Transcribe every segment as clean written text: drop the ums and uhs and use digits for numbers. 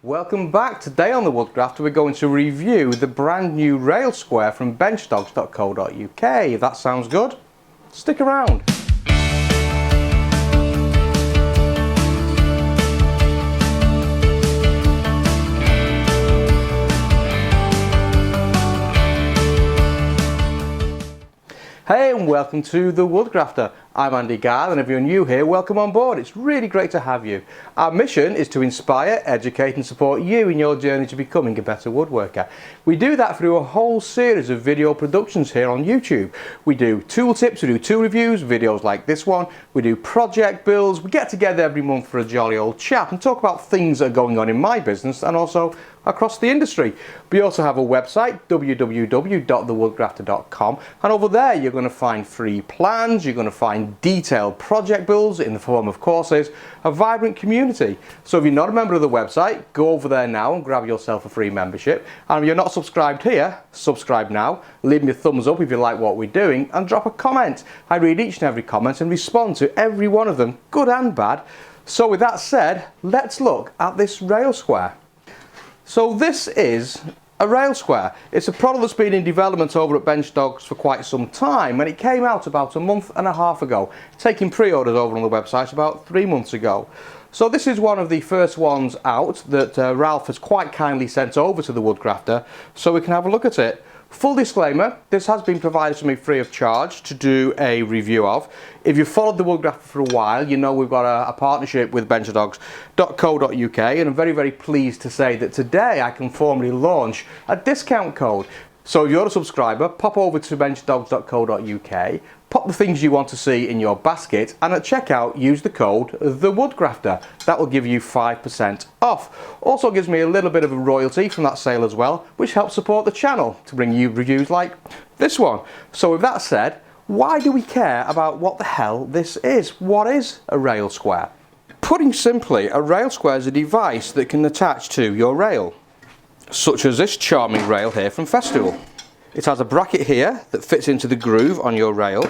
Welcome back. Today on the Woodgrafter we're going to review the brand new rail square from Benchdogs.co.uk. If that sounds good, stick around. Hey and welcome to the Woodgrafter. I'm Andy Garth, and if you're new here, welcome on board. It's really great to have you. Our mission is to inspire, educate and support you in your journey to becoming a better woodworker. We do that through a whole series of video productions here on YouTube. We do tool tips, we do tool reviews, videos like this one, we do project builds, we get together every month for a jolly old chat and talk about things that are going on in my business and also across the industry. We also have a website, www.thewoodgrafter.com, and over there you're going to find free plans, you're going to find detailed project builds in the form of courses, a vibrant community. So if you're not a member of the website, go over there now and grab yourself a free membership. And if you're not subscribed here, subscribe now, leave me a thumbs up if you like what we're doing, and drop a comment. I read each and every comment and respond to every one of them, good and bad. So with that said, let's look at this rail square. So this is a rail square. It's a product that's been in development over at Benchdogs for quite some time, and it came out about a month and a half ago, taking pre-orders over on the website about 3 months ago. So this is one of the first ones out that Ralph has quite kindly sent over to the Woodgrafter so we can have a look at it. Full disclaimer, this has been provided to me free of charge to do a review of. If you've followed the Woodgrafter for a while, you know we've got a partnership with Benchdogs.co.uk, and I'm very pleased to say that today I can formally launch a discount code. So if you're a subscriber, pop over to Benchdogs.co.uk, pop the things you want to see in your basket, and at checkout use the code THEWOODGRAFTER. That will give you 5% off. Also gives me a little bit of a royalty from that sale as well, which helps support the channel to bring you reviews like this one. So with that said, why do we care about what the hell this is? What is a rail square? Putting simply, a rail square is a device that can attach to your rail, such as this charming rail here from Festool. It has a bracket here that fits into the groove on your rail,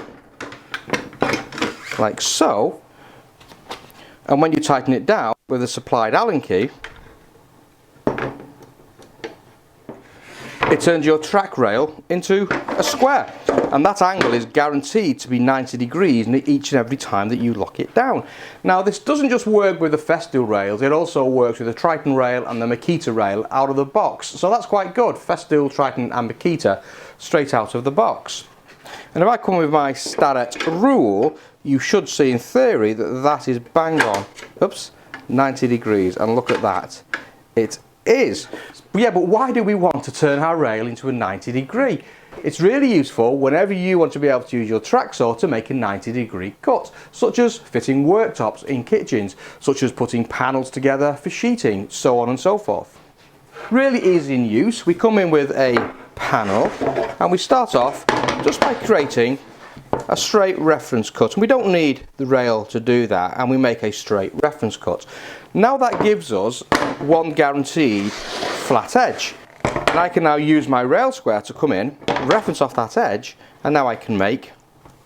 like so, and when you tighten it down with a supplied Allen key, it turns your track rail into a square, and that angle is guaranteed to be 90 degrees each and every time that you lock it down. Now this doesn't just work with the Festool rails, it also works with the Triton rail and the Makita rail out of the box, so that's quite good. Festool, Triton and Makita straight out of the box. And if I come with my Starrett rule, you should see in theory that that is bang on, 90 degrees, and look at that, it is. Yeah, but why do we want to turn our rail into a 90 degree? It's really useful whenever you want to be able to use your track saw to make a 90 degree cut, such as fitting worktops in kitchens, such as putting panels together for sheeting, so on and so forth. Really easy in use. We come in with a panel and we start off just by creating a straight reference cut, and we don't need the rail to do that, and we make a straight reference cut. Now that gives us one guaranteed flat edge, and I can now use my rail square to come in, reference off that edge, and now I can make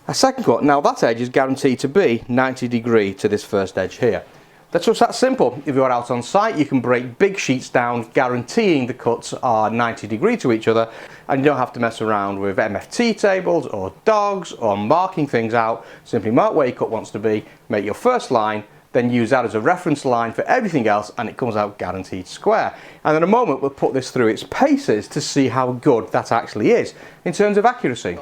a second cut. Now that edge is guaranteed to be 90 degree to this first edge here. That's just that simple. If you're out on site, you can break big sheets down, guaranteeing the cuts are 90 degree to each other, and you don't have to mess around with MFT tables or dogs or marking things out. Simply mark where your cut wants to be, make your first line, then use that as a reference line for everything else, and it comes out guaranteed square. And in a moment we'll put this through its paces to see how good that actually is in terms of accuracy.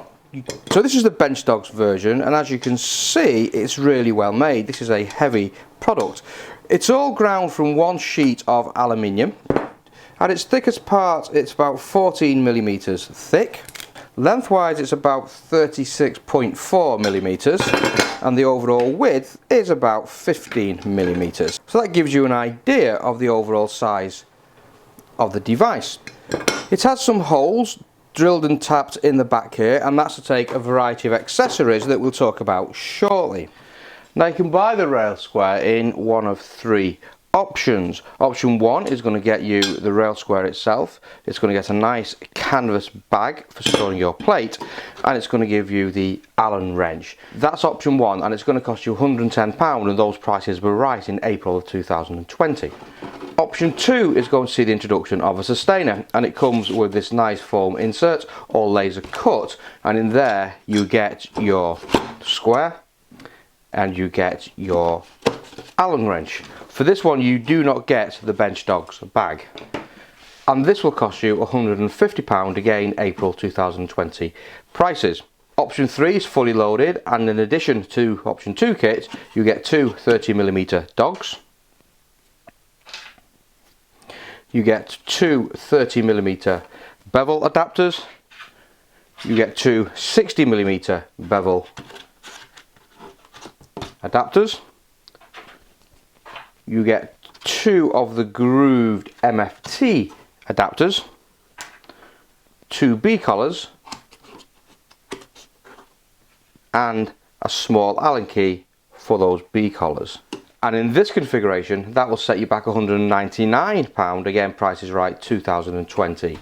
So this is the Benchdogs version, and as you can see, it's really well made. This is a heavy product. It's all ground from one sheet of aluminium. At its thickest part, it's about 14 millimeters thick. Lengthwise, it's about 36.4 millimeters, and the overall width is about 15 millimeters. So that gives you an idea of the overall size of the device. It has some holes drilled and tapped in the back here, and that's to take a variety of accessories that we'll talk about shortly. Now you can buy the rail square in one of three options. Option 1 is going to get you the rail square itself. It's going to get a nice canvas bag for storing your plate, and it's going to give you the Allen wrench. That's option 1, and it's going to cost you £110, and those prices were right in April of 2020. Option 2 is going to see the introduction of a sustainer, and it comes with this nice foam insert or laser cut, and in there you get your square and you get your Allen wrench. For this one you do not get the Benchdogs bag, and this will cost you £150, again April 2020 prices. Option 3 is fully loaded, and in addition to option 2 kit you get two 30mm dogs, you get two 30mm bevel adapters, you get two 60mm bevel adapters, you get two of the grooved MFT adapters, two B collars, and a small Allen key for those B collars. And in this configuration that will set you back £199, again price is right, 2020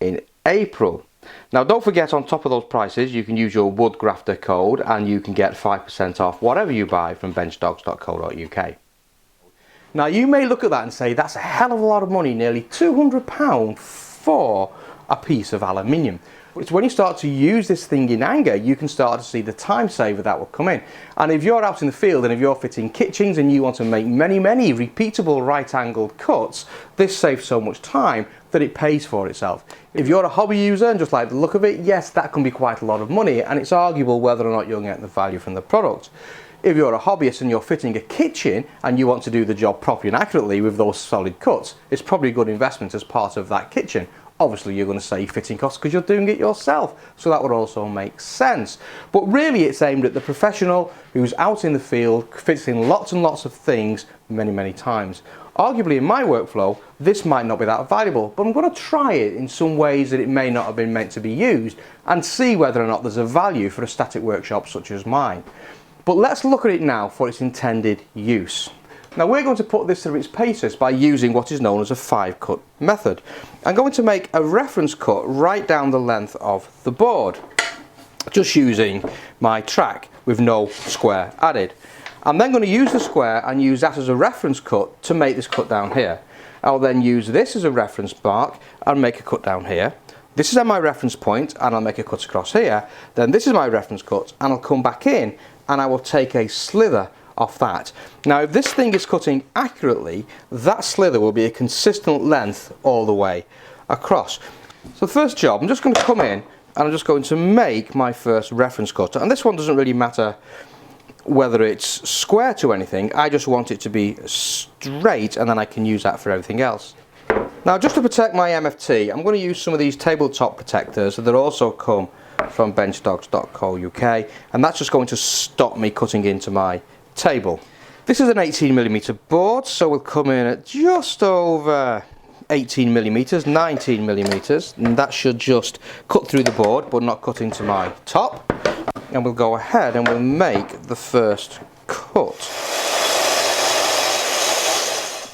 in April. Now don't forget, on top of those prices you can use your Woodgrafter code and you can get 5% off whatever you buy from benchdogs.co.uk. Now you may look at that and say that's a hell of a lot of money, nearly £200 for a piece of aluminium. It's when you start to use this thing in anger you can start to see the time saver that will come in. And if you're out in the field and if you're fitting kitchens and you want to make many repeatable right angled cuts, this saves so much time that it pays for itself. If you're a hobby user and just like the look of it, yes, that can be quite a lot of money, and it's arguable whether or not you'll get the value from the product. If you're a hobbyist and you're fitting a kitchen and you want to do the job properly and accurately with those solid cuts, it's probably a good investment as part of that kitchen. Obviously you're going to save fitting costs because you're doing it yourself, so that would also make sense. But really it's aimed at the professional who's out in the field, fitting lots and lots of things many times. Arguably in my workflow this might not be that valuable, but I'm going to try it in some ways that it may not have been meant to be used and see whether or not there's a value for a static workshop such as mine. But let's look at it now for its intended use. Now we're going to put this through its paces by using what is known as a 5-cut method. I'm going to make a reference cut right down the length of the board, just using my track with no square added. I'm then going to use the square and use that as a reference cut to make this cut down here. I'll then use this as a reference mark and make a cut down here. This is my reference point and I'll make a cut across here. Then this is my reference cut and I'll come back in and I will take a slither off that. Now if this thing is cutting accurately, that slither will be a consistent length all the way across. So the first job, I'm just going to come in and I'm just going to make my first reference cut, and this one doesn't really matter whether it's square to anything, I just want it to be straight and then I can use that for everything else. Now just to protect my MFT, I'm going to use some of these tabletop protectors that also come from benchdogs.co.uk, and that's just going to stop me cutting into my table. This is an 18mm board, so we'll come in at just over 18mm, 19mm, and that should just cut through the board but not cut into my top. And we'll go ahead and we'll make the first cut.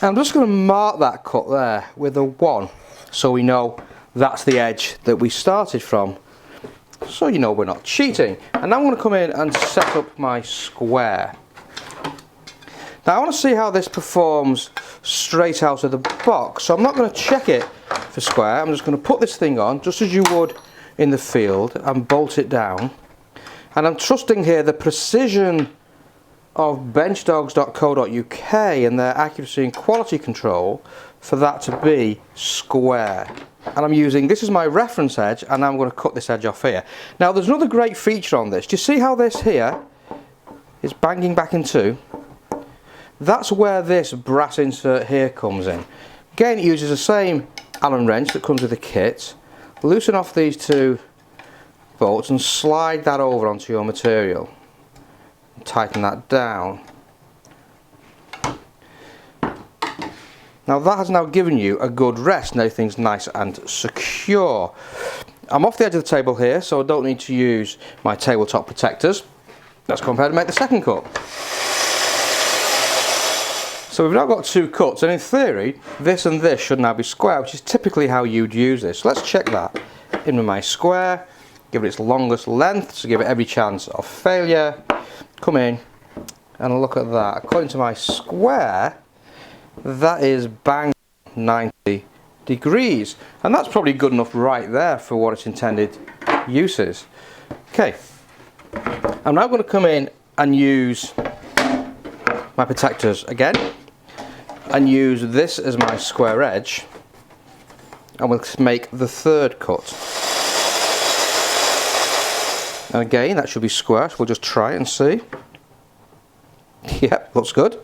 And I'm just going to mark that cut there with a 1 so we know that's the edge that we started from, so you know we're not cheating. And now I'm going to come in and set up my square. Now I want to see how this performs straight out of the box, so I'm not going to check it for square. I'm just going to put this thing on just as you would in the field and bolt it down. And I'm trusting here the precision of benchdogs.co.uk and their accuracy and quality control for that to be square. And I'm using, this is my reference edge, and I'm going to cut this edge off here. Now there's another great feature on this. Do you see how this here is banging back in two? That's where this brass insert here comes in. Again, it uses the same Allen wrench that comes with the kit. Loosen off these two bolts and slide that over onto your material. Tighten that down. Now that has now given you a good rest. Now everything's nice and secure. I'm off the edge of the table here, so I don't need to use my tabletop protectors. Let's go ahead and make the second cut. So we've now got two cuts, and in theory this and this should now be square, which is typically how you'd use this. So let's check that in with my square, give it its longest length to give it every chance of failure. Come in and look at that. According to my square, that is bang 90 degrees, and that's probably good enough right there for what its intended use is. Okay, I'm now going to come in and use my protectors again and use this as my square edge, and we'll make the third cut. And again, that should be square, so we'll just try it and see. Yep, looks good.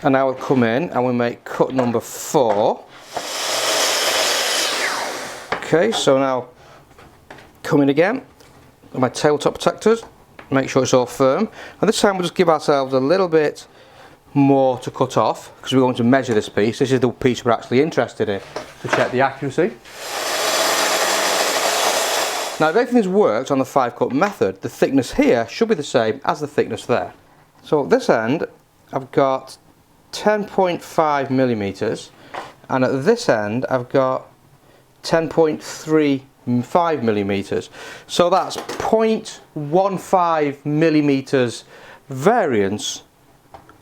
And now we'll come in and we'll make cut number 4. Okay, so now come in again with my tabletop protectors, make sure it's all firm, and this time we'll just give ourselves a little bit more to cut off because we're going to measure this piece. This is the piece we're actually interested in to check the accuracy. Now if everything's worked on the 5-cut method, the thickness here should be the same as the thickness there. So at this end I've got 10.5 millimeters, and at this end I've got 10.35 millimeters. So that's 0.15 millimeters variance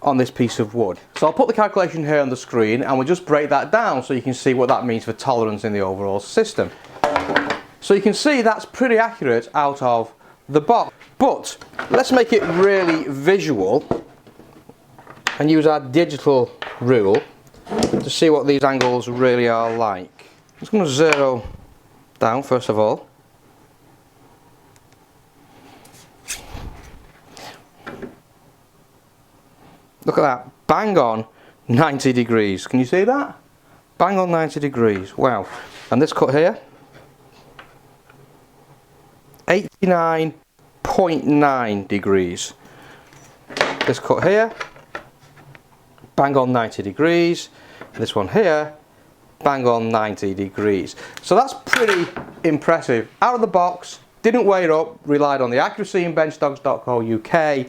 on this piece of wood. So I'll put the calculation here on the screen and we'll just break that down so you can see what that means for tolerance in the overall system. So you can see that's pretty accurate out of the box. But let's make it really visual and use our digital rule to see what these angles really are like. I'm just going to zero down first of all. Look at that, bang on 90 degrees. Can you see that? Bang on 90 degrees, wow. And this cut here, 89.9 degrees. This cut here, bang on 90 degrees. This one here, bang on 90 degrees. So that's pretty impressive. Out of the box, didn't weigh it up, relied on the accuracy in benchdogs.co.uk,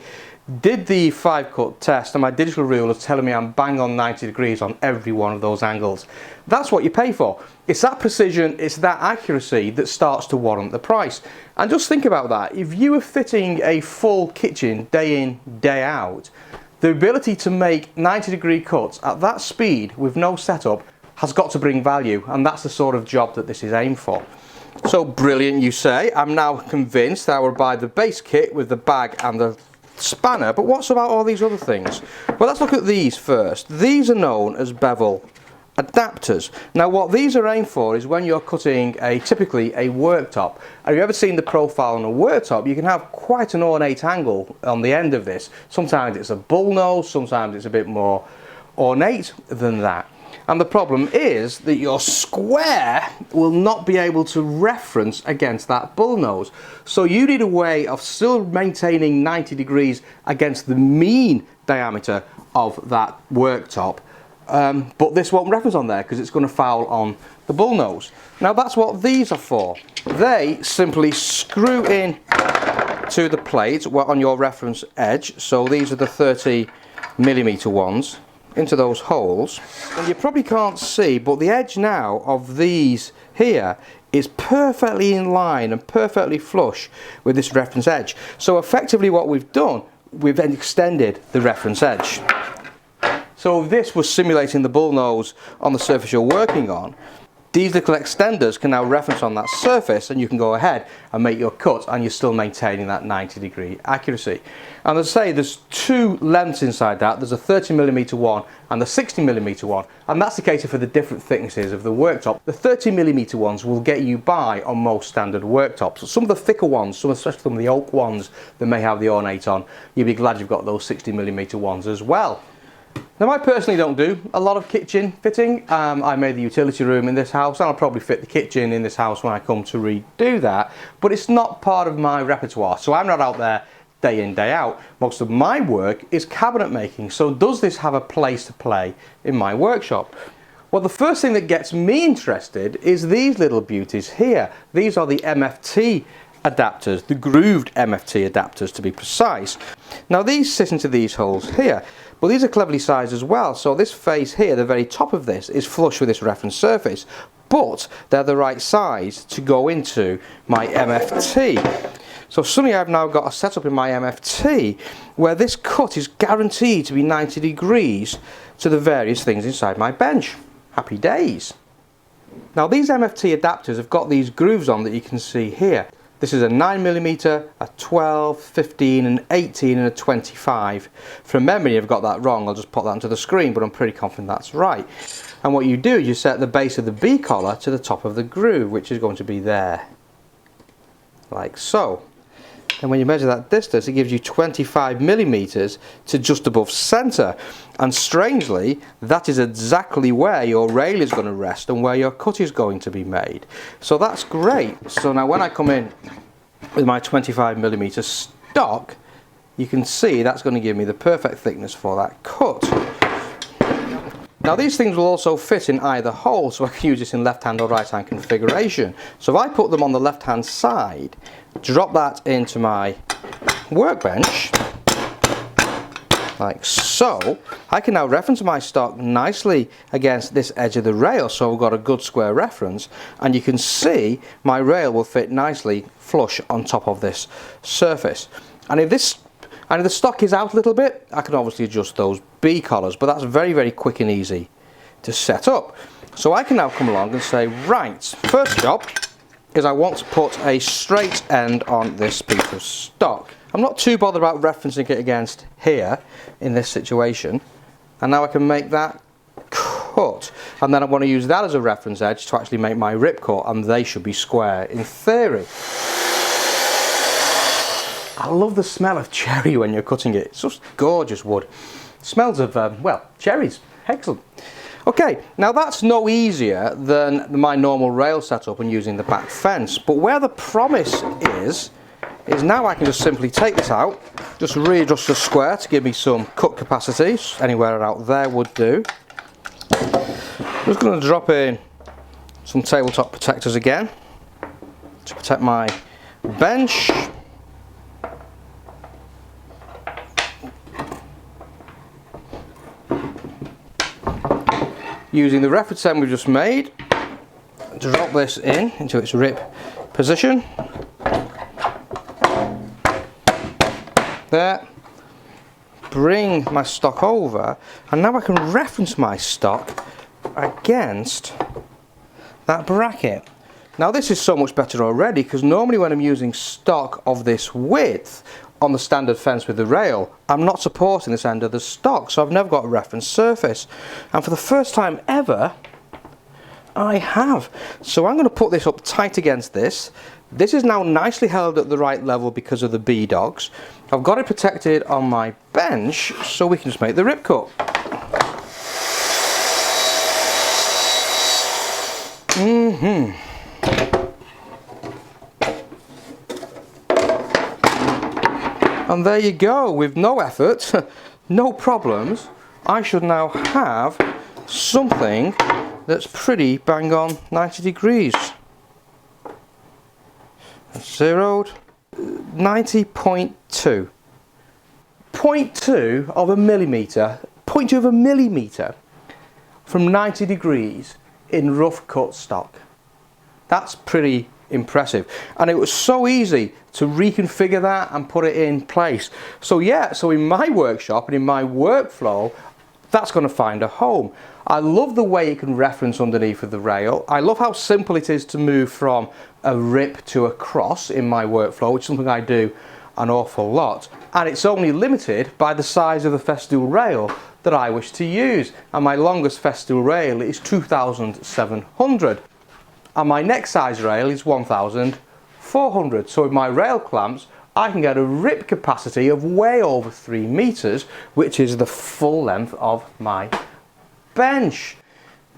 did the 5-cut test, and my digital rule is telling me I'm bang on 90 degrees on every one of those angles. That's what you pay for. It's that precision, it's that accuracy that starts to warrant the price. And just think about that. If you were fitting a full kitchen day in, day out, the ability to make 90-degree cuts at that speed with no setup has got to bring value, and that's the sort of job that this is aimed for. So brilliant, you say. I'm now convinced that I will buy the base kit with the bag and the spanner, but what's about all these other things? Well, let's look at these first. These are known as bevel adapters. Now what these are aimed for is when you're cutting typically a worktop. Have you ever seen the profile on a worktop? You can have quite an ornate angle on the end of this. Sometimes it's a bull nose, sometimes it's a bit more ornate than that. And the problem is that your square will not be able to reference against that bull nose. So you need a way of still maintaining 90 degrees against the mean diameter of that worktop. But this won't reference on there because it's going to foul on the bull nose. Now that's what these are for. They simply screw in to the plate on your reference edge. So these are the 30mm ones. Into those holes, and you probably can't see, but the edge now of these here is perfectly in line and perfectly flush with this reference edge. So effectively what we've done, we've then extended the reference edge. So if this was simulating the bull nose on the surface you're working on, these little extenders can now reference on that surface, and you can go ahead and make your cut and you're still maintaining that 90-degree accuracy. And as I say, there's two lengths inside that. There's a 30mm one and the 60mm one, and that's the case for the different thicknesses of the worktop. The 30mm ones will get you by on most standard worktops. Some of the thicker ones, especially some of the oak ones that may have the ornate on, you'll be glad you've got those 60mm ones as well. Now I personally don't do a lot of kitchen fitting. I made the utility room in this house, and I'll probably fit the kitchen in this house when I come to redo that, but it's not part of my repertoire, so I'm not out there day in, day out. Most of my work is cabinet making, so does this have a place to play in my workshop? Well, the first thing that gets me interested is these little beauties here. These are the MFT adapters, the grooved MFT adapters to be precise. Now these sit into these holes here, but these are cleverly sized as well. So this face here, the very top of this, is flush with this reference surface, but they're the right size to go into my MFT. So suddenly I've now got a setup in my MFT where this cut is guaranteed to be 90 degrees to the various things inside my bench. Happy days. Now these MFT adapters have got these grooves on that you can see here. This is a 9mm, a 12, 15 and 18 and a 25. From memory I've got that wrong, I'll just put that onto the screen, but I'm pretty confident that's right. And what you do is you set the base of the B collar to the top of the groove, which is going to be there. Like so. And when you measure that distance, it gives you 25mm to just above centre. And strangely, that is exactly where your rail is going to rest and where your cut is going to be made. So that's great. So now when I come in with my 25mm stock, you can see that's going to give me the perfect thickness for that cut. Now these things will also fit in either hole, so I can use this in left hand or right hand configuration. So if I put them on the left hand side, drop that into my workbench, like so, I can now reference my stock nicely against this edge of the rail, so I've got a good square reference, and you can see my rail will fit nicely flush on top of this surface. And if the stock is out a little bit, I can obviously adjust those B collars, but that's very, very quick and easy to set up. So I can now come along and say, right, first job is I want to put a straight end on this piece of stock. I'm not too bothered about referencing it against here in this situation, and now I can make that cut, and then I want to use that as a reference edge to actually make my rip cut, and they should be square in theory. I love the smell of cherry when you're cutting it. It's just gorgeous wood. It smells of, well, cherries. Excellent. Okay, now that's no easier than my normal rail setup and using the back fence. But where the promise is now I can just simply take this out, just readjust the square to give me some cut capacity. Anywhere out there would do. I'm just going to drop in some tabletop protectors again to protect my bench. Using the reference end we've just made, drop this into its rip position. There. Bring my stock over, and now I can reference my stock against that bracket. Now this is so much better already, because normally when I'm using stock of this width on the standard fence with the rail, I'm not supporting this end of the stock, so I've never got a reference surface. And for the first time ever, I have. So I'm going to put this up tight against this. This is now nicely held at the right level because of the B-dogs. I've got it protected on my bench, so we can just make the rip cut. And there you go, with no effort, no problems, I should now have something that's pretty bang on 90 degrees. Zeroed, 90.2. 0.2 of a millimetre, 0.2 of a millimetre from 90 degrees in rough cut stock. That's pretty impressive, and it was so easy to reconfigure that and put it in place. So yeah, so in my workshop and in my workflow, that's going to find a home. I love the way it can reference underneath of the rail. I love how simple it is to move from a rip to a cross in my workflow, which is something I do an awful lot, and it's only limited by the size of the festool rail that I wish to use, and my longest festool rail is 2,700. And my next size rail is 1,400. So with my rail clamps, I can get a rip capacity of way over 3 meters, which is the full length of my bench.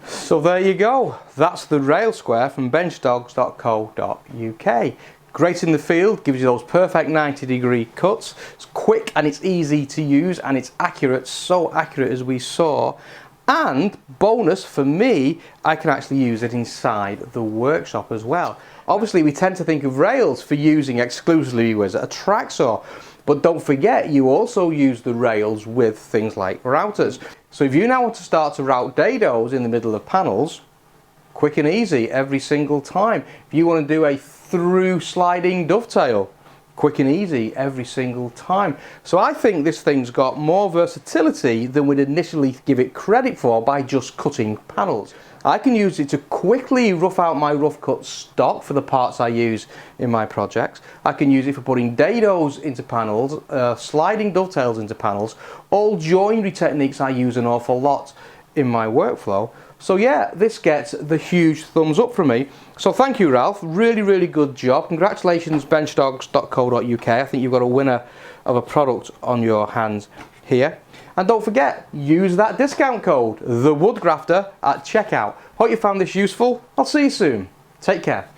So there you go. That's the rail square from benchdogs.co.uk. Great in the field, gives you those perfect 90-degree cuts. It's quick and it's easy to use and it's accurate, so accurate as we saw. And bonus for me, I can actually use it inside the workshop as well. Obviously we tend to think of rails for using exclusively with a track saw, but don't forget you also use the rails with things like routers. So if you now want to start to route dados in the middle of panels, quick and easy every single time. If you want to do a through sliding dovetail, quick and easy every single time. So I think this thing's got more versatility than we'd initially give it credit for by just cutting panels. I can use it to quickly rough out my rough cut stock for the parts I use in my projects. I can use it for putting dados into panels, sliding dovetails into panels, all joinery techniques I use an awful lot in my workflow. So yeah, this gets the huge thumbs up from me. So thank you, Ralph. Really, really good job. Congratulations, benchdogs.co.uk. I think you've got a winner of a product on your hands here. And don't forget, use that discount code, the Woodgrafter, at checkout. Hope you found this useful. I'll see you soon. Take care.